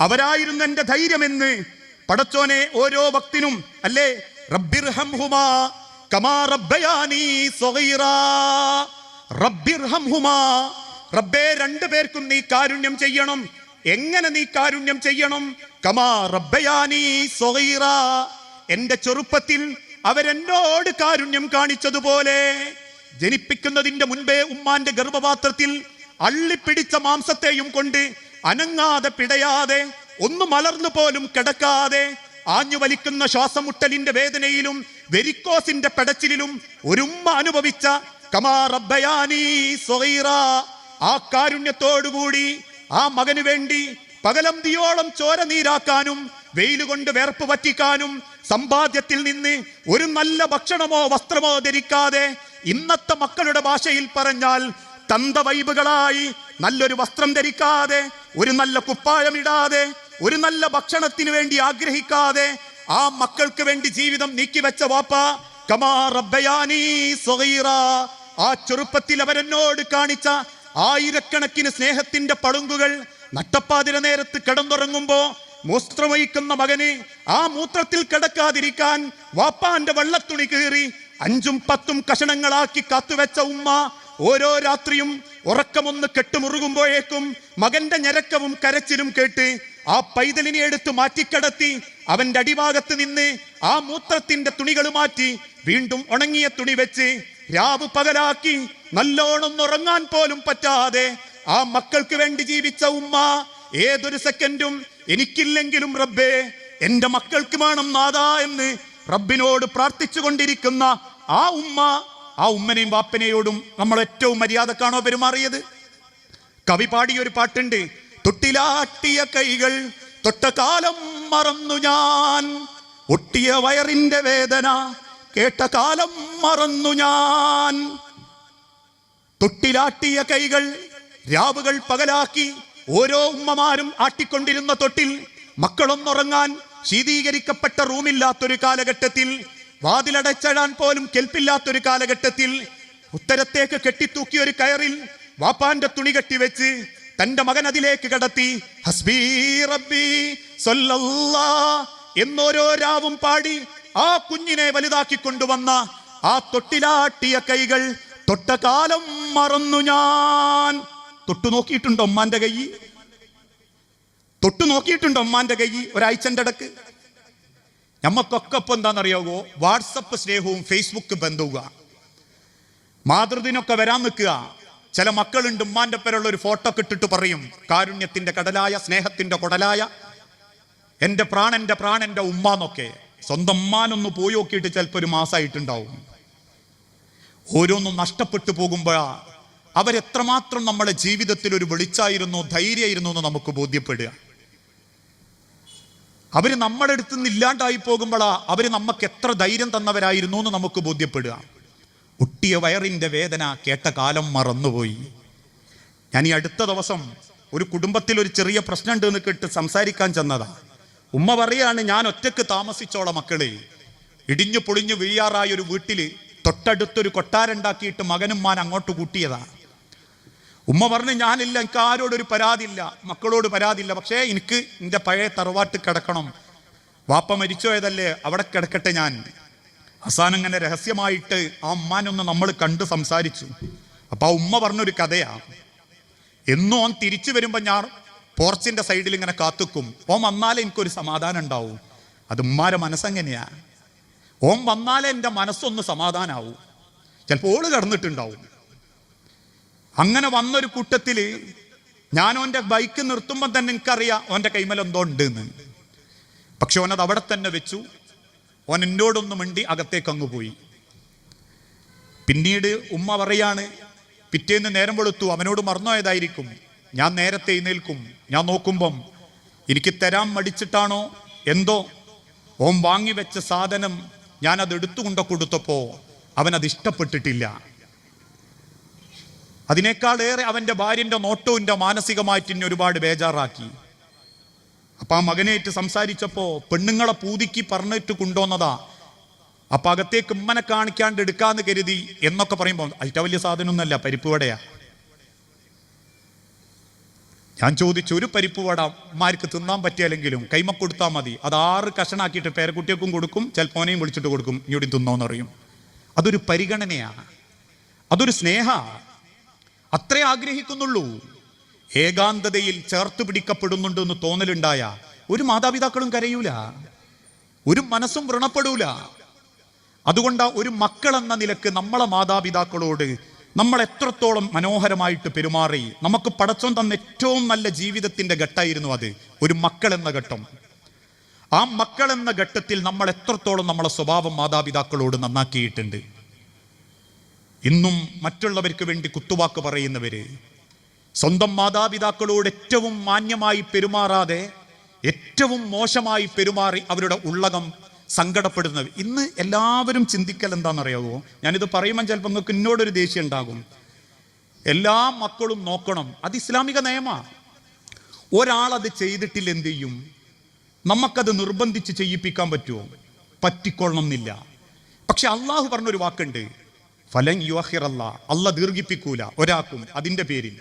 അവരായിരുന്നു എന്റെ ധൈര്യമെന്ന് പടച്ചോനെ ഓരോ ഭക്തിനും അല്ലേ, റബ്ബിർഹംഹുമാ കമാ റബ്ബയാനി സഗീറാ, റബ്ബിർഹംഹുമാ, റബ്ബേ രണ്ടുപേർക്കും നീ കാരുണ്യം ചെയ്യണം. എങ്ങനെ നീ കാരുണ്യം ചെയ്യണം? കമാ റബ്ബയാനി സഗീറാ, എന്റെ ചെറുപ്പത്തിൽ അവരെന്നോട് കാരുണ്യം കാണിച്ചതുപോലെ. ജനിപ്പിക്കുന്നതിന്റെ മുൻപേ ഉമ്മാന്റെ ഗർഭപാത്രത്തിൽ അള്ളിപ്പിടിച്ച മാംസത്തെയും കൊണ്ട് അനങ്ങാതെ പിടയാതെ ഒന്ന് മലർന്നു പോലും കിടക്കാതെ ആഞ്ഞു വലിക്കുന്ന ശ്വാസമുട്ടലിന്റെ വേദനയിലും വെരിക്കോസിന്റെ പെടച്ചിലും ഒരുമ്മ അനുഭവിച്ച കമാ റബ്ബയാനി സഗീറാ, ആ കാരുണ്യത്തോടുകൂടി ആ മകന് വേണ്ടി പകലന്തിയോളം ചോര നീരാക്കാനും വെയിലുകൊണ്ട് വേർപ്പ് പറ്റിക്കാനും സമ്പാദ്യത്തിൽ നിന്ന് ഒരു നല്ല ഭക്ഷണമോ വസ്ത്രമോ ധരിക്കാതെ, ഇന്നത്തെ മക്കളുടെ ഭാഷയിൽ പറഞ്ഞാൽ തന്തവൈബുകളായി നല്ലൊരു വസ്ത്രം ധരിക്കാതെ, ഒരു നല്ല കുപ്പായമിടാതെ, ഒരു നല്ല ഭക്ഷണത്തിന് വേണ്ടി ആഗ്രഹിക്കാതെ ആ മക്കൾക്ക് വേണ്ടി ജീവിതം നീക്കിവെച്ച വാപ്പ കമാ റബ്ബയാനി സഗീറാ, ആ ചെറുപ്പത്തിൽ അവരെന്നോട് കാണിച്ച ആയിരക്കണക്കിന് സ്നേഹത്തിന്റെ പളുങ്കുകൾ നട്ടപ്പാതിര നേരത്ത് കിടന്നുറങ്ങുമ്പോ മൂത്രമൊഴിക്കുന്ന മകന് ആ മൂത്രത്തിൽ കിടക്കാതിരിക്കാൻ വാപ്പാന്റെ വെള്ളത്തുണി കീറി 5ഉം 10ഉം കഷണങ്ങളാക്കി കാത്തുവെച്ച ഉമ്മ ഓരോ രാത്രിയും ഉറക്കമൊന്ന് കെട്ടുമുറുകുമ്പോഴേക്കും മകന്റെ ഞരക്കവും കരച്ചിലും കേട്ട് ആ പൈതലിനെ എടുത്ത് മാറ്റിക്കിടത്തി അവന്റെ അടിഭാഗത്ത് നിന്ന് ആ മൂത്രത്തിന്റെ തുണികൾ മാറ്റി വീണ്ടും ഉണങ്ങിയ തുണി വെച്ച് രാവ് പകലാക്കി നല്ലോണം ഉറങ്ങാൻ പോലും പറ്റാതെ ആ മക്കൾക്ക് വേണ്ടി ജീവിച്ച ഉമ്മ ഏതൊരു സെക്കൻഡും എനിക്കില്ലെങ്കിലും റബ്ബേ എന്റെ മക്കൾക്ക് വേണം നാഥാ എന്ന് റബ്ബിനോട് പ്രാർത്ഥിച്ചു കൊണ്ടിരിക്കുന്ന ആ ഉമ്മ, ആ ഉമ്മനെയും വാപ്പനെയോടും നമ്മൾ ഏറ്റവും മര്യാദക്കാണോ പെരുമാറിയത്? കവി പാടിയൊരു പാട്ടുണ്ട്, തൊട്ടിലാട്ടിയ കൈകൾ തൊട്ട കാലം മറന്നു ഞാൻ, ഒട്ടിയ വയറിന്റെ വേദന കേട്ട കാലം മറന്നു ഞാൻ. തൊട്ടിലാട്ടിയ കൈകൾ രാവുകൾ പകലാക്കി ഓരോ ഉമ്മമാരും ആട്ടിക്കൊണ്ടിരുന്ന തൊട്ടിൽ, മക്കളൊന്നുറങ്ങാൻ ശീതീകരിക്കപ്പെട്ട റൂമില്ലാത്തൊരു കാലഘട്ടത്തിൽ, വാതിലടച്ചിടാൻ പോലും കെൽപ്പില്ലാത്തൊരു കാലഘട്ടത്തിൽ ഉത്തരത്തേക്ക് കെട്ടിത്തൂക്കിയ ഒരു കയറിൽ വാപ്പാന്റെ തുണി കെട്ടിവെച്ച് തന്റെ മകൻ അതിലേക്ക് കടത്തി ഹസ്ബി റബ്ബി സല്ലല്ലാഹ് എന്നോരോ രാവും പാടി ആ കുഞ്ഞിനെ വലുതാക്കി കൊണ്ടുവന്ന ആ തൊട്ടിലാട്ടിയ കൈകൾ തൊട്ട കാലം മറന്നു ഞാൻ. തൊട്ടു നോക്കിയിട്ടുണ്ടോ ഉമ്മാന്റെ കൈ? തൊട്ടു നോക്കിയിട്ടുണ്ടോ ഉമ്മാന്റെ കൈ ഒരാഴ്ചന്റെ ഇടക്ക്? നമ്മക്കൊക്കെ ഇപ്പൊ എന്താണെന്നറിയാവോ, വാട്സപ്പ് സ്നേഹവും ഫേസ്ബുക്ക് ബന്ധവുക. മാതൃദിനൊക്കെ വരാൻ നിൽക്കുക. ചില മക്കളുണ്ട് ഉമ്മാന്റെ പേരുള്ള ഒരു ഫോട്ടോ ഒക്കെ ഇട്ടിട്ട് പറയും, കാരുണ്യത്തിന്റെ കടലായ സ്നേഹത്തിന്റെ കൊടലായ എന്റെ പ്രാണന്റെ ഉമ്മാന്നൊക്കെ. സ്വന്തം ഉമ്മാനൊന്ന് പോയി നോക്കിയിട്ട് ചിലപ്പോൾ ഒരു മാസമായിട്ടുണ്ടാവും. ഓരോന്നും നഷ്ടപ്പെട്ടു പോകുമ്പോഴാ അവരെത്രമാത്രം നമ്മുടെ ജീവിതത്തിൽ ഒരു വെളിച്ചായിരുന്നു, ധൈര്യമായിരുന്നു എന്ന് നമുക്ക് ബോധ്യപ്പെടുക. അവര് നമ്മുടെ അടുത്ത് നിന്ന് ഇല്ലാണ്ടായി പോകുമ്പോഴാ അവര് നമുക്ക് എത്ര ധൈര്യം തന്നവരായിരുന്നു എന്ന് നമുക്ക് ബോധ്യപ്പെടുക. ഒട്ടിയ വയറിന്റെ വേദന കേട്ട കാലം മറന്നുപോയി. ഞാൻ ഈ അടുത്ത ദിവസം ഒരു കുടുംബത്തിൽ ഒരു ചെറിയ പ്രശ്നം ഉണ്ട് എന്ന് കേട്ട് സംസാരിക്കാൻ ചെന്നതാ. ഉമ്മ പറയാണ്, ഞാൻ ഒറ്റക്ക് താമസിച്ചോളാം മക്കളെ. ഇടിഞ്ഞു പൊളിഞ്ഞു വീഴാറായ ഒരു വീട്ടില് തൊട്ടടുത്തൊരു കൊട്ടാരുണ്ടാക്കിയിട്ട് മകനും മാൻ അങ്ങോട്ട് കൂട്ടിയതാ. ഉമ്മ പറഞ്ഞു, ഞാനില്ല, എനിക്ക് ആരോടൊരു പരാതിയില്ല, മക്കളോട് പരാതിയില്ല, പക്ഷേ എനിക്ക് എൻ്റെ പഴയ തറവാട്ട് കിടക്കണം. വാപ്പ മരിച്ചുപോയതല്ലേ, അവിടെ കിടക്കട്ടെ ഞാൻ. അവസാനം ഇങ്ങനെ രഹസ്യമായിട്ട് ആ ഉമ്മാനൊന്ന് നമ്മൾ കണ്ട് സംസാരിച്ചു. അപ്പൊ ആ ഉമ്മ പറഞ്ഞൊരു കഥയാ. എന്നും ഓൻ തിരിച്ചു വരുമ്പോ ഞാൻ പോർച്ചിന്റെ സൈഡിൽ ഇങ്ങനെ കാത്തുക്കും. ഓൻ വന്നാലേ എനിക്കൊരു സമാധാനം ഉണ്ടാവും. അത് ഉമ്മാരെ മനസ്സെങ്ങനെയാ? ഓൻ വന്നാലേ എൻ്റെ മനസ്സൊന്ന് സമാധാനാവും. ചിലപ്പോൾ ഓള് കിടന്നിട്ടുണ്ടാവും. അങ്ങനെ വന്നൊരു കൂട്ടത്തില് ഞാൻ ഓൻ്റെ ബൈക്ക് നിർത്തുമ്പോൾ തന്നെ എനിക്കറിയാം ഓൻ്റെ കൈമൽ എന്തോ ഉണ്ട് എന്ന്. പക്ഷെ ഓനത് അവിടെ തന്നെ വെച്ചു. ഓൻ എന്നോടൊന്ന് മിണ്ടി അകത്തേക്ക് അങ്ങ് പോയി. പിന്നീട് ഉമ്മ പറയാണ്, പിറ്റേന്ന് നേരം വെളുത്തു, അവനോട് മറന്നുപോയതായിരിക്കും. ഞാൻ നേരത്തെ എഴുന്നേൽക്കും. ഞാൻ നോക്കുമ്പം എനിക്ക് തരാൻ മടിച്ചിട്ടാണോ എന്തോ ഓൻ വാങ്ങി വെച്ച സാധനം ഞാനത് എടുത്തുകൊണ്ട കൊടുത്തപ്പോൾ അവനത് ഇഷ്ടപ്പെട്ടിട്ടില്ല. അതിനേക്കാളേറെ അവൻ്റെ ഭാര്യൻ്റെ നോട്ടവും മാനസികമായിട്ട് എന്നെ ഒരുപാട് ബേജാറാക്കി. അപ്പം ആ മകനായിട്ട് സംസാരിച്ചപ്പോൾ പെണ്ണുങ്ങളെ പൂതിക്ക് പറഞ്ഞിട്ട് കൊണ്ടുവന്നതാ. അപ്പം അകത്തേക്ക് ഉമ്മനെ കാണിക്കാണ്ട് എടുക്കാന്ന് കരുതി എന്നൊക്കെ പറയുമ്പോൾ അതിറ്റ വലിയ സാധനമൊന്നുമല്ല, പരിപ്പ് വടയാ. ഞാൻ ചോദിച്ചു, ഒരു പരിപ്പ് വട അമ്മമാർക്ക് തിന്നാൻ പറ്റിയാലെങ്കിലും കൈമ കൊടുത്താൽ മതി, അത് 6 കഷണാക്കിയിട്ട് പേരക്കുട്ടികൾക്കും കൊടുക്കും, ചിലപ്പോനെയും വിളിച്ചിട്ട് കൊടുക്കും, ഇങ്ങോട്ട് തിന്നോന്ന് അറിയും. അതൊരു പരിഗണനയാണ്, അതൊരു സ്നേഹ, അത്രേ ആഗ്രഹിക്കുന്നുള്ളൂ. ഏകാന്തതയിൽ ചേർത്ത് പിടിക്കപ്പെടുന്നുണ്ട് എന്ന് തോന്നലുണ്ടായ ഒരു മാതാപിതാക്കളും കരയൂല, ഒരു മനസ്സും വ്രണപ്പെടൂല. അതുകൊണ്ട് ഒരു മക്കൾ എന്ന നിലക്ക് നമ്മളെ മാതാപിതാക്കളോട് നമ്മൾ എത്രത്തോളം മനോഹരമായിട്ട് പെരുമാറി. നമുക്ക് പടച്ചോൻ തന്ന ഏറ്റവും നല്ല ജീവിതത്തിന്റെ ഘട്ടമായിരുന്നു അത്, ഒരു മക്കൾ എന്ന ഘട്ടം. ആ മക്കൾ എന്ന ഘട്ടത്തിൽ നമ്മൾ എത്രത്തോളം നമ്മളെ സ്വഭാവം മാതാപിതാക്കളോട് നന്നാക്കിയിട്ടുണ്ട്. ഇന്നും മറ്റുള്ളവർക്ക് വേണ്ടി കുത്തുവാക്ക് പറയുന്നവര്, സ്വന്തം മാതാപിതാക്കളോട് ഏറ്റവും മാന്യമായി പെരുമാറാതെ ഏറ്റവും മോശമായി പെരുമാറി അവരുടെ ഉള്ളകം സങ്കടപ്പെടുന്നത്. ഇന്ന് എല്ലാവരും ചിന്തിക്കൽ എന്താണെന്നറിയാവോ? ഞാനിത് പറയുമ്പോൾ ചിലപ്പോൾ നിങ്ങൾക്ക് എന്നോടൊരു ദേഷ്യം ഉണ്ടാകും. എല്ലാ മക്കളും നോക്കണം, അത് ഇസ്ലാമിക നിയമമാണ്. ഒരാളത് ചെയ്തിട്ടില്ല എന്ത് ചെയ്യും? നമുക്കത് നിർബന്ധിച്ച് ചെയ്യിപ്പിക്കാൻ പറ്റുമോ? പറ്റിക്കൊള്ളണം എന്നില്ല. പക്ഷെ അള്ളാഹു പറഞ്ഞൊരു വാക്കുണ്ട്, ഫലൻ യുഅഖിറല്ല, അള്ളാഹ് ദീർഘിപ്പിക്കൂല ഒരാൾക്കും അതിൻ്റെ പേരിൽ.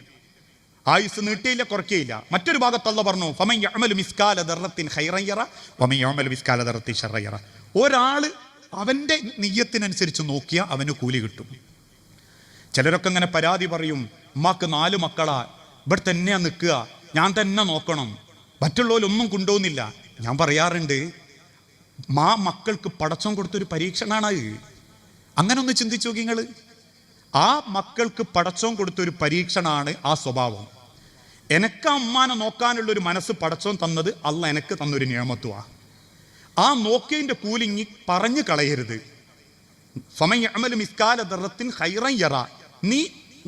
ആയുസ് നീട്ടിയില്ല, കുറയ്ക്കയില്ല. മറ്റൊരു ഭാഗത്ത് അള്ളാഹ് പറഞ്ഞു, ഫമൻ യഅമലു മിസ്കാല ദർറത്തിൻ ഖൈറൻ യറ വമൻ യഅമലു മിസ്കാല ദർറത്തിൻ ശർറൻ യറ. ഒരാള് അവൻ്റെ നിയ്യത്തിനനുസരിച്ച് നോക്കിയാൽ അവന് കൂലി കിട്ടും. ചിലരൊക്കെ ഇങ്ങനെ പരാതി പറയും, ഉമ്മാക്ക് 4 മക്കളാ, ഇവിടെ തന്നെയാ നിൽക്കുക, ഞാൻ തന്നെ നോക്കണം, മറ്റുള്ളവരൊന്നും കൊണ്ടുപോകുന്നില്ല. ഞാൻ പറയാറുണ്ട്, മക്കൾക്ക് പടച്ചോൻ കൊടുത്തൊരു പരീക്ഷണമാണ്. അങ്ങനെ ഒന്ന് ചിന്തിച്ചു നോക്കി നിങ്ങൾ. ആ മക്കൾക്ക് പടച്ചോൻ കൊടുത്തൊരു പരീക്ഷണമാണ് ആ സ്വഭാവം. എനക്ക് അമ്മാനെ നോക്കാനുള്ളൊരു മനസ്സ് പടച്ചോൻ തന്നത് അല്ല എനിക്ക് തന്നൊരു നിയമത്വമാണ്. ആ നോക്കിയതിൻ്റെ കൂലിങ്ങി പറഞ്ഞു കളയരുത്. ഫമൻ യഅമലു മിസ്കാല ദർറത്തിൻ ഖൈറൻ യറ, നീ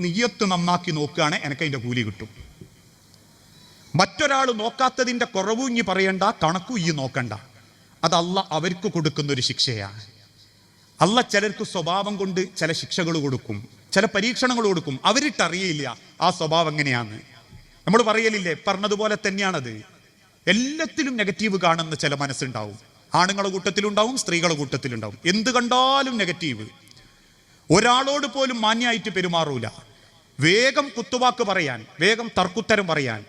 നിയ്യത്ത് നന്നാക്കി നോക്കുകയാണ്, എനിക്ക് അതിൻ്റെ കൂലി കിട്ടും. മറ്റൊരാൾ നോക്കാത്തതിൻ്റെ കുറവും ഇനി പറയണ്ട, കണക്കും ഈ നോക്കണ്ട. അത് അള്ളാഹ് അവർക്ക് കൊടുക്കുന്നൊരു ശിക്ഷയാണ്. അള്ളാഹ് ചിലർക്ക് സ്വഭാവം കൊണ്ട് ചില ശിക്ഷകൾ കൊടുക്കും, ചില പരീക്ഷണങ്ങൾ കൊടുക്കും. അവരിട്ടറിയില്ല ആ സ്വഭാവം എങ്ങനെയാന്ന്. നമ്മൾ പറയലില്ലേ, പറഞ്ഞതുപോലെ തന്നെയാണത്. എല്ലാത്തിലും നെഗറ്റീവ് കാണുന്ന ചില മനസ്സുണ്ടാവും. ആണുങ്ങളുടെ കൂട്ടത്തിലുണ്ടാവും, സ്ത്രീകളുടെ കൂട്ടത്തിലുണ്ടാവും. എന്ത് കണ്ടാലും നെഗറ്റീവ്. ഒരാളോട് പോലും മാന്യമായിട്ട് പെരുമാറൂല, വേഗം കുത്തുവാക്ക് പറയാൻ, വേഗം തർക്കുത്തരം പറയാൻ.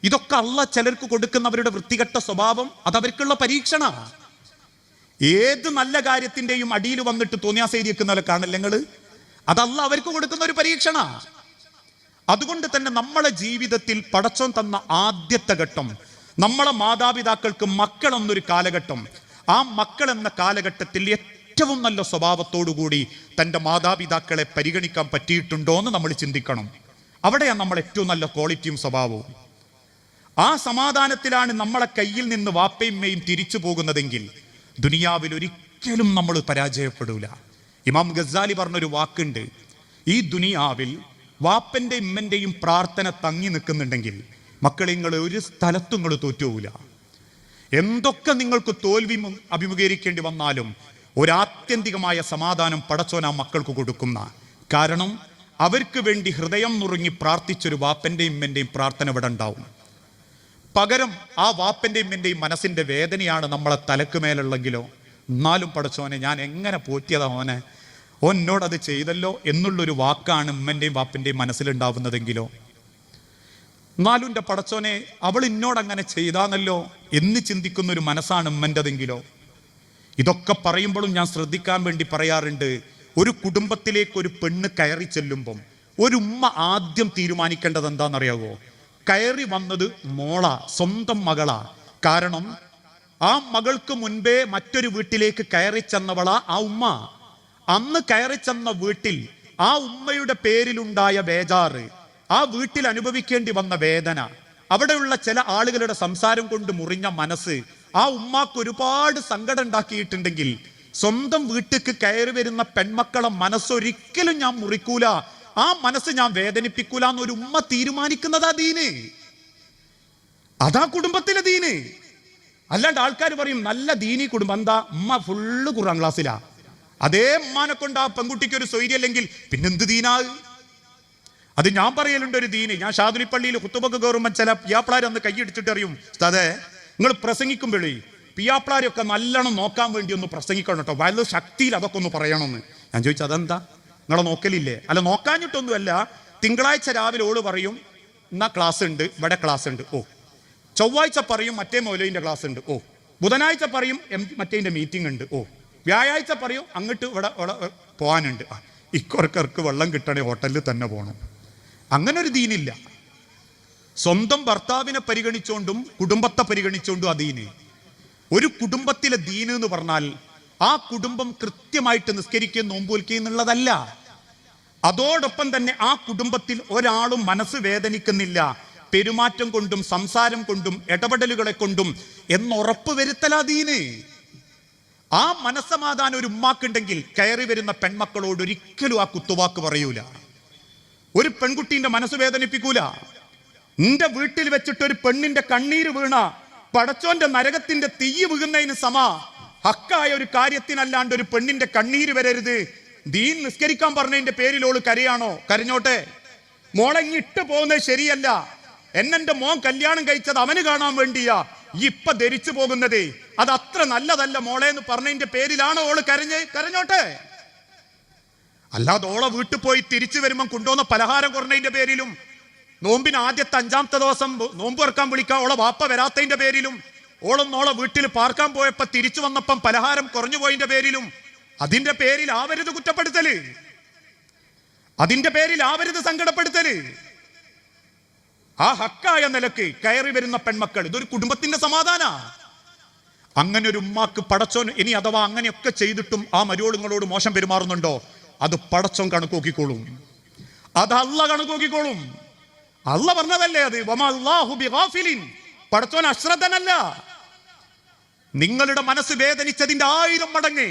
ഇതൊക്കെ അള്ളാഹ് ചിലർക്ക് കൊടുക്കുന്നവരുടെ വൃത്തികെട്ട സ്വഭാവം, അതവർക്കുള്ള പരീക്ഷണ. ഏത് നല്ല കാര്യത്തിന്റെയും അടിയിൽ വന്നിട്ട് തോന്നിയാസേരിക്കുന്നവരെ കാണില്ല നിങ്ങൾ, അതല്ല അവർക്ക് കൊടുക്കുന്ന ഒരു പരീക്ഷണ. അതുകൊണ്ട് തന്നെ നമ്മളെ ജീവിതത്തിൽ പടച്ചോൻ തന്ന ആദ്യത്തെ ഘട്ടം, നമ്മളെ മാതാപിതാക്കൾക്ക് മക്കൾ എന്നൊരു കാലഘട്ടം. ആ മക്കൾ എന്ന കാലഘട്ടത്തിൽ ഏറ്റവും നല്ല സ്വഭാവത്തോടുകൂടി തൻ്റെ മാതാപിതാക്കളെ പരിഗണിക്കാൻ പറ്റിയിട്ടുണ്ടോ എന്ന് നമ്മൾ ചിന്തിക്കണം. അവിടെയാണ് നമ്മൾ ഏറ്റവും നല്ല ക്വാളിറ്റിയും സ്വഭാവവും. ആ സമാധാനത്തിലാണ് നമ്മളെ കയ്യിൽ നിന്ന് വാപ്പയും ഉമ്മയും തിരിച്ചു പോകുന്നതെങ്കിൽ ദുനിയാവിൽ ഒരിക്കലും നമ്മൾ പരാജയപ്പെടൂല. ഇമാം ഗസാലി പറഞ്ഞൊരു വാക്കുണ്ട്, ഈ ദുനിയാവിൽ വാപ്പൻ്റെ ഉമ്മൻ്റെയും പ്രാർത്ഥന തങ്ങി നിൽക്കുന്നുണ്ടെങ്കിൽ മക്കളെ നിങ്ങൾ ഒരു സ്ഥലത്തും നിങ്ങൾ തോറ്റുപോകില്ല. എന്തൊക്കെ നിങ്ങൾക്ക് തോൽവി അഭിമുഖീകരിക്കേണ്ടി വന്നാലും ഒരാത്യന്തികമായ സമാധാനം പടച്ചോൻ ആ മക്കൾക്ക് കൊടുക്കുന്ന. കാരണം അവർക്ക് വേണ്ടി ഹൃദയം നുറുങ്ങി പ്രാർത്ഥിച്ചൊരു വാപ്പൻ്റെയും ഉമ്മൻ്റെയും പ്രാർത്ഥന ഇവിടെ ഉണ്ടാവും. പകരം ആ വാപ്പൻ്റെയും ഉമ്മൻ്റെയും മനസ്സിൻ്റെ വേദനയാണ് നമ്മളെ തലക്ക് മേലുള്ളെങ്കിലോ, എന്നാലും പടച്ചോനെ ഞാൻ എങ്ങനെ പോറ്റിയതാ ഓനെ, ഓനോടത് ചെയ്തല്ലോ എന്നുള്ളൊരു വാക്കാണ് ഉമ്മൻ്റെയും വാപ്പൻ്റെയും മനസ്സിലുണ്ടാവുന്നതെങ്കിലോ, എന്നാലും എൻ്റെ പടച്ചോനെ അവൾ എന്നോടങ്ങനെ ചെയ്താന്നല്ലോ എന്ന് ചിന്തിക്കുന്നൊരു മനസ്സാണ് ഉമ്മൻ്റെതെങ്കിലോ. ഇതൊക്കെ പറയുമ്പോഴും ഞാൻ ശ്രദ്ധിക്കാൻ വേണ്ടി പറയാറുണ്ട്, ഒരു കുടുംബത്തിലേക്ക് ഒരു പെണ്ണ് കയറി ചെല്ലുമ്പം ഒരു ഉമ്മ ആദ്യം തീരുമാനിക്കേണ്ടത് എന്താണെന്നറിയാവോ? കയറി വന്നത് മോളാ, സ്വന്തം മകളാ. കാരണം ആ മകൾക്ക് മുൻപേ മറ്റൊരു വീട്ടിലേക്ക് കയറി ചെന്നവളാ ആ ഉമ്മ. അന്ന് കയറി ചെന്ന വീട്ടിൽ ആ ഉമ്മയുടെ പേരിലുണ്ടായ ബേജാറ്, ആ വീട്ടിൽ അനുഭവിക്കേണ്ടി വന്ന വേദന, അവിടെയുള്ള ചില ആളുകളുടെ സംസാരം കൊണ്ട് മുറിഞ്ഞ മനസ്സ് ആ ഉമ്മാക്ക് ഒരുപാട് സങ്കടം ഉണ്ടാക്കിയിട്ടുണ്ടെങ്കിൽ സ്വന്തം വീട്ടിലേക്ക് കയറി വരുന്ന പെൺമക്കളെ മനസ്സൊരിക്കലും ഞാൻ മുറിക്കൂല, ആ മനസ്സ് ഞാൻ വേദനിപ്പിക്കൂല എന്നൊരു ഉമ്മ തീരുമാനിക്കുന്നതാ ദീന്. അതാ കുടുംബത്തിലെ ദീന്. അല്ലാണ്ട് ആൾക്കാർ പറയും നല്ല ദീനി കുടുംബം, എന്താ ഉമ്മ ഫുള്ള് ഖുർആൻ ക്ലാസ്സിലാ, അതേ ഉമ്മാനെ കൊണ്ട് ആ പെൺകുട്ടിക്ക് ഒരു സ്വൈര്യല്ലെങ്കിൽ പിന്നെന്ത് ദീനാ? അത് ഞാൻ പറയലുണ്ട് ഒരു ദീന്. ഞാൻ ഷാദുലിപ്പള്ളിയിൽ കുത്തുബൊക്കെ കയറുമ്പോൾ ചില പിയാപ്പിളാരൊന്ന് കൈയടിച്ചിട്ട് അറിയും, അതെ നിങ്ങൾ പ്രസംഗിക്കുമ്പോഴേ പിയാപ്പിളാരൊക്കെ നല്ലോണം നോക്കാൻ വേണ്ടി ഒന്ന് പ്രസംഗിക്കണം കേട്ടോ, വളരെ ശക്തിയിൽ അതൊക്കെ ഒന്ന് പറയണമെന്ന്. ഞാൻ ചോദിച്ചു അതെന്താ, നിങ്ങളെ നോക്കലില്ലേ? അല്ല നോക്കാഞ്ഞിട്ടൊന്നുമല്ല, തിങ്കളാഴ്ച രാവിലെ ഓള് പറയും എന്നാ ക്ലാസ് ഉണ്ട്, ഇവിടെ ക്ലാസ് ഉണ്ട്, ഓ. ചൊവ്വാഴ്ച പറയും മറ്റേ മൗലവിൻ്റെ ക്ലാസ് ഉണ്ട്, ഓ. ബുധനാഴ്ച പറയും മറ്റേതിൻ്റെ മീറ്റിംഗ് ഉണ്ട്, ഓ. വ്യാഴാഴ്ച പറയും അങ്ങോട്ട് ഇവിടെ പോകാനുണ്ട്. ഇക്കൊരക്കർക്ക് വെള്ളം കിട്ടണേ ഹോട്ടലിൽ തന്നെ പോകണം. അങ്ങനെ ഒരു ദീനില്ല. സ്വന്തം ഭർത്താവിനെ പരിഗണിച്ചുകൊണ്ടും കുടുംബത്തെ പരിഗണിച്ചുകൊണ്ടും ആ ദീന്. ഒരു കുടുംബത്തിലെ ദീന് എന്ന് പറഞ്ഞാൽ ആ കുടുംബം കൃത്യമായിട്ട് നിസ്കരിക്കുകയും നോമ്പുവൽക്കുകയും എന്നുള്ളതല്ല. അതോടൊപ്പം തന്നെ ആ കുടുംബത്തിൽ ഒരാളും മനസ്സ് വേദനിക്കുന്നില്ല പെരുമാറ്റം കൊണ്ടും സംസാരം കൊണ്ടും ഇടപെടലുകളെ കൊണ്ടും എന്നുറപ്പ് വരുത്തലാ ദീന്. ആ മനസ്സമാധാനം ഒരു ഉമ്മാക്കുണ്ടെങ്കിൽ കയറി വരുന്ന പെൺമക്കളോട് ഒരിക്കലും ആ കുത്തുവാക്ക് പറയൂല. ഒരു പെൺകുട്ടീന്റെ മനസ്സ് വേദനിപ്പിക്കൂല. നിന്റെ വീട്ടിൽ വെച്ചിട്ട് ഒരു പെണ്ണിന്റെ കണ്ണീര് വീണ പടച്ചോന്റെ നരകത്തിന്റെ തീ വീഴുന്നതിന് ഹക്കായ ഒരു കാര്യത്തിനല്ലാണ്ട് ഒരു പെണ്ണിന്റെ കണ്ണീര് വരരുത്. ദീൻ നിസ്കരിക്കാൻ പറഞ്ഞതിന്റെ പേരിൽ ഓള് കരയാണോ? കരഞ്ഞോട്ടെ. മോളെങ്ങിട്ട് പോകുന്നത് ശരിയല്ല. എന്നെ മോൻ കല്യാണം കഴിച്ചത് അവന് കാണാൻ വേണ്ടിയാ ഇപ്പൊ ധരിച്ചു പോകുന്നത്. അത് അത്ര നല്ലതല്ല മോളെ എന്ന് പറഞ്ഞതിന്റെ പേരിലാണോ ഓള് കരഞ്ഞോട്ടെ. അല്ലാതെ ഓളെ വീട്ടിൽ പോയി തിരിച്ചു വരുമ്പം കൊണ്ടുവന്ന പലഹാരം കുറഞ്ഞതിന്റെ പേരിലും, നോമ്പിന് ആദ്യത്തെ 5ാമത്തെ ദിവസം നോമ്പ് തുറക്കാൻ വിളിക്കാൻ ഓളെ വാപ്പ വരാത്തതിന്റെ പേരിലും, ഓളൊന്നോളെ വീട്ടിൽ പാർക്കാൻ പോയപ്പോ തിരിച്ചു വന്നപ്പം പലഹാരം കുറഞ്ഞു പോയതിന്റെ പേരിലും, അതിന്റെ പേരിൽ ആവരുത് കുറ്റപ്പെടുത്തല്, അതിന്റെ പേരിൽ ആവരുത് സങ്കടപ്പെടുത്തല്. ആ ഹക്കായ നിലക്ക് കയറി വരുന്ന പെൺമക്കൾ ഇതൊരു കുടുംബത്തിന്റെ സമാധാന. അങ്ങനെ ഒരു ഉമ്മാക്ക് പടച്ചോൻ ഇനി അഥവാ അങ്ങനെയൊക്കെ ചെയ്തിട്ടും ആ മരുവളുങ്ങളോട് മോശം പെരുമാറുന്നുണ്ടോ, അത് പടച്ചോൻ കണക്കോക്കിക്കോളും. അത് അള്ള കണക്കോക്കിക്കോളും. അള്ള പറഞ്ഞതല്ലേ അത്. പടച്ചോൻ അശ്രദ്ധനല്ല. നിങ്ങളുടെ മനസ്സ് വേദനിച്ചതിന്റെ 1000 മടങ്ങ്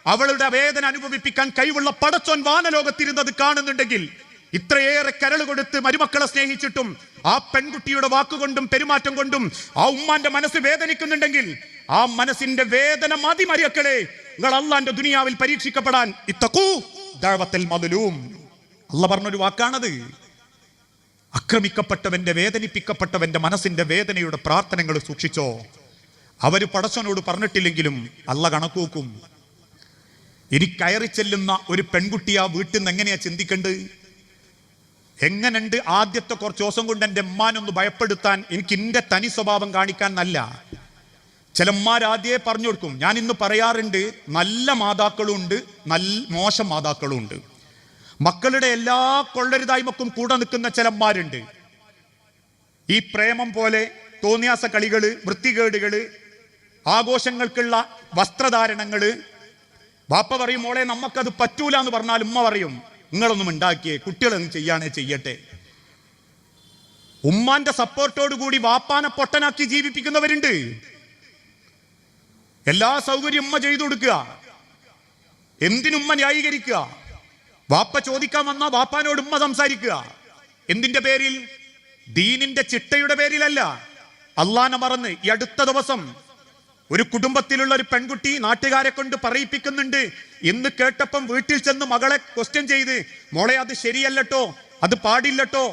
അവളുടെ വേദന അനുഭവിപ്പിക്കാൻ കഴിവുള്ള പടച്ചോൻ വാനലോകത്തിരുന്നത് കാണുന്നുണ്ടെങ്കിൽ, ഇത്രയേറെ കരൾ കൊടുത്ത് മരുമക്കളെ സ്നേഹിച്ചിട്ടും ആ പെൺകുട്ടിയുടെ വാക്കുകൊണ്ടും പെരുമാറ്റം കൊണ്ടും ആ ഉമ്മാന്റെ മനസ്സ് വേദനിക്കുന്നുണ്ടെങ്കിൽ, ആ മനസ്സിന്റെ വേദന മതി മരിയക്കളെ നിങ്ങൾ അള്ളാന്റെ ദുനിയാവിൽ പരീക്ഷിക്കപ്പെടാൻ. ഇത്തഖൂ ദഅവത്തൽ മദ്ലൂം. അള്ള പറഞ്ഞൊരു വാക്കാണത്. ആക്രമിക്കപ്പെട്ടവന്റെ വേദനിപ്പിക്കപ്പെട്ടവന്റെ മനസ്സിന്റെ വേദനയുടെ പ്രാർത്ഥനകൾ സൂക്ഷിച്ചോ. അവര് പടച്ചവനോട് പറഞ്ഞിട്ടില്ലെങ്കിലും അള്ള കണക്കൂക്കും. ഇനി കയറി ചെല്ലുന്ന ഒരു പെൺകുട്ടി ആ വീട്ടിൽ നിന്ന് എങ്ങനെയാ ചിന്തിക്കേണ്ടത്? എങ്ങനെയുണ്ട് ആദ്യത്തെ കുറച്ച് ദിവസം കൊണ്ട് എൻ്റെ ഉമ്മാനൊന്ന് ഭയപ്പെടുത്താൻ, എനിക്ക് എൻ്റെ തനി സ്വഭാവം കാണിക്കാൻ നല്ല ചിലന്മാരാദ്യേ പറഞ്ഞു കൊടുക്കും. ഞാൻ ഇന്ന് പറയാറുണ്ട്, നല്ല മാതാക്കളും ഉണ്ട്, മോശം മാതാക്കളും ഉണ്ട്. മക്കളുടെ എല്ലാ കൊള്ളരുതായ്മക്കും കൂടെ നിൽക്കുന്ന ചിലന്മാരുണ്ട്. ഈ പ്രേമം പോലെ തോന്നിയാസ കളികള്, വൃത്തികേടുകള്, ആഘോഷങ്ങൾക്കുള്ള വസ്ത്രധാരണങ്ങള്. ബാപ്പ പറയും മോളെ നമുക്കത് പറ്റൂല എന്ന് പറഞ്ഞാൽ ഉമ്മ പറയും നിങ്ങളൊന്നും ഉണ്ടാക്കിയേ, കുട്ടികളൊന്നും ചെയ്യാനേ ചെയ്യട്ടെ. ഉമ്മാന്റെ സപ്പോർട്ടോട് കൂടി വാപ്പാനെ പൊട്ടനാക്കി ജീവിപ്പിക്കുന്നവരുണ്ട്. എല്ലാ സൗകര്യം ഉമ്മ ചെയ്തു കൊടുക്കുക, എന്തിനുമ്മ ന്യായീകരിക്കുക. വാപ്പ ചോദിക്കാൻ വന്ന വാപ്പാനോട് ഉമ്മ സംസാരിക്കുക. എന്തിന്റെ പേരിൽ? ദീനിന്റെ ചിട്ടയുടെ പേരിലല്ല. അള്ളാനെ മറന്ന് ഈ അടുത്ത ദിവസം ഒരു കുടുംബത്തിലുള്ള ഒരു പെൺകുട്ടി നാട്ടുകാരെ കൊണ്ട് പറയിപ്പിക്കുന്നുണ്ട് എന്ന് കേട്ടപ്പം വീട്ടിൽ ചെന്ന് മകളെ ക്വസ്റ്റ്യൻ ചെയ്ത്, മോളെ അത് ശരിയല്ലട്ടോ, അത് പാടില്ലട്ടോ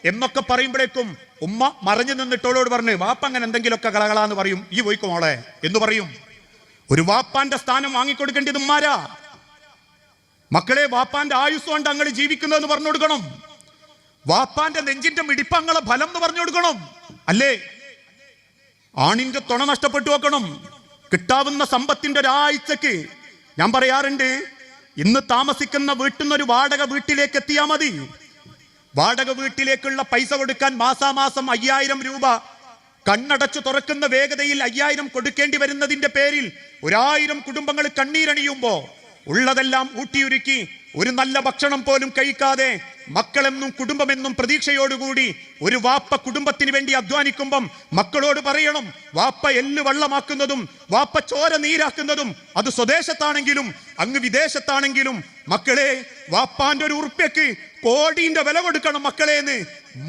എന്നൊക്കെ പറയുമ്പോഴേക്കും ഉമ്മ മറഞ്ഞു നിന്നിട്ടോളോട് പറഞ്ഞ് വാപ്പ അങ്ങനെ എന്തെങ്കിലുമൊക്കെ കളകളാന്ന് പറയും, ഈ പോയിക്കോ മോളെ എന്ന് പറയും. ഒരു വാപ്പാന്റെ സ്ഥാനം വാങ്ങിക്കൊടുക്കേണ്ടത് ഉമ്മാരാ. മക്കളെ വാപ്പാന്റെ ആയുസ് കൊണ്ട് അങ്ങൾ ജീവിക്കുന്നതെന്ന് പറഞ്ഞു കൊടുക്കണം. വാപ്പാന്റെ നെഞ്ചിന്റെ മിടിപ്പങ്ങളെ ഫലം എന്ന് പറഞ്ഞു കൊടുക്കണം. അല്ലേ? ആണിന്റെ തുണ നഷ്ടപ്പെട്ടു വെക്കണം. കിട്ടാവുന്ന സമ്പത്തിന്റെ ഒരാഴ്ചക്ക് ഞാൻ പറയാറുണ്ട്, ഇന്ന് താമസിക്കുന്ന വീട്ടിൽ നിന്നൊരു വാടക വീട്ടിലേക്ക് എത്തിയാൽ മതി. വാടക വീട്ടിലേക്കുള്ള പൈസ കൊടുക്കാൻ മാസാമാസം 5000 രൂപ കണ്ണടച്ചു തുറക്കുന്ന വേഗതയിൽ 5000 കൊടുക്കേണ്ടി വരുന്നതിന്റെ പേരിൽ 1000 കുടുംബങ്ങൾ കണ്ണീരണിയുമ്പോ ഉള്ളതെല്ലാം ഊട്ടിയുരുക്കി ഒരു നല്ല ഭക്ഷണം പോലും കഴിക്കാതെ മക്കളെന്നും കുടുംബമെന്നും പ്രതീക്ഷയോടുകൂടി ഒരു വാപ്പ കുടുംബത്തിന് വേണ്ടി അധ്വാനിക്കുമ്പം മക്കളോട് പറയണം, വാപ്പ എല്ല് വെള്ളമാക്കുന്നതും വാപ്പ ചോര നീരാക്കുന്നതും അത് സ്വദേശത്താണെങ്കിലും അങ്ങ് വിദേശത്താണെങ്കിലും മക്കളെ വാപ്പാന്റെ ഒരു ഉറുപ്പ്യക്ക് കോടിന്റെ വില കൊടുക്കണം മക്കളെ എന്ന്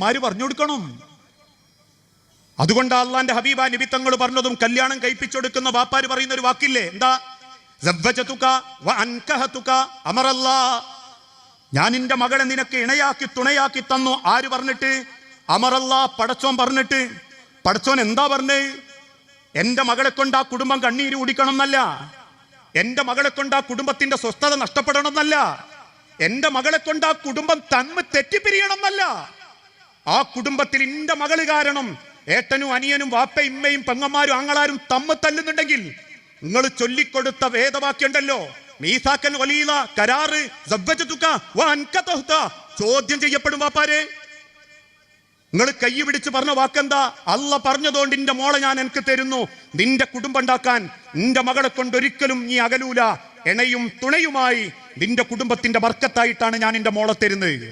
മാര് പറഞ്ഞു കൊടുക്കണം. അതുകൊണ്ട് അള്ളാന്റെ ഹബീബ നബി തങ്ങൾ പറഞ്ഞതും കല്യാണം കഴിപ്പിച്ചെടുക്കുന്ന വാപ്പാര് പറയുന്ന ഒരു വാക്കില്ലേ, എന്താ? ഞാൻ നിന്റെ മകളെ നിനക്ക് ഇണയാക്കി തുണയാക്കി തന്നു. ആര് പറഞ്ഞിട്ട്? അമറല്ലാ, പടച്ചോൻ പറഞ്ഞിട്ട്. പടച്ചോൻ എന്താ പറഞ്ഞേ? എന്റെ മകളെ കൊണ്ട് ആ കുടുംബം കണ്ണീര് കുടിക്കണം എന്നല്ല, എന്റെ മകളെ കൊണ്ട് ആ കുടുംബത്തിന്റെ സ്വസ്ഥത നഷ്ടപ്പെടണം എന്നല്ല, എന്റെ മകളെ കൊണ്ട് ആ കുടുംബം തന്മ തെറ്റിപ്പിരിയണം എന്നല്ല. ആ കുടുംബത്തിൽ എന്റെ മകള് കാരണം ഏട്ടനും അനിയനും വാപ്പയും ഇമ്മയും പെങ്ങന്മാരും ആങ്ങളാരും തല്ലുന്നുണ്ടെങ്കിൽ നിങ്ങൾ ചൊല്ലിക്കൊടുത്ത വേദവാക്യുണ്ടല്ലോ, മീസാക്കൽ വലീല കരാറ് ചോദ്യം ചെയ്യപ്പെടും വാപ്പാരെ. നിങ്ങൾ കൈ പിടിച്ച് പറഞ്ഞ വാക്കെന്താ? അല്ല പറഞ്ഞതുകൊണ്ട് നിന്റെ മോളെ ഞാൻ എനിക്ക് തരുന്നു. നിന്റെ കുടുംബം ഉണ്ടാക്കാൻ നിന്റെ മകളെ കൊണ്ട് ഒരിക്കലും നീ അകലൂല. എണയും തുണയുമായി നിന്റെ കുടുംബത്തിന്റെ ബർക്കത്തായിട്ടാണ് ഞാൻ നിന്റെ മോളെ തരുന്നത്.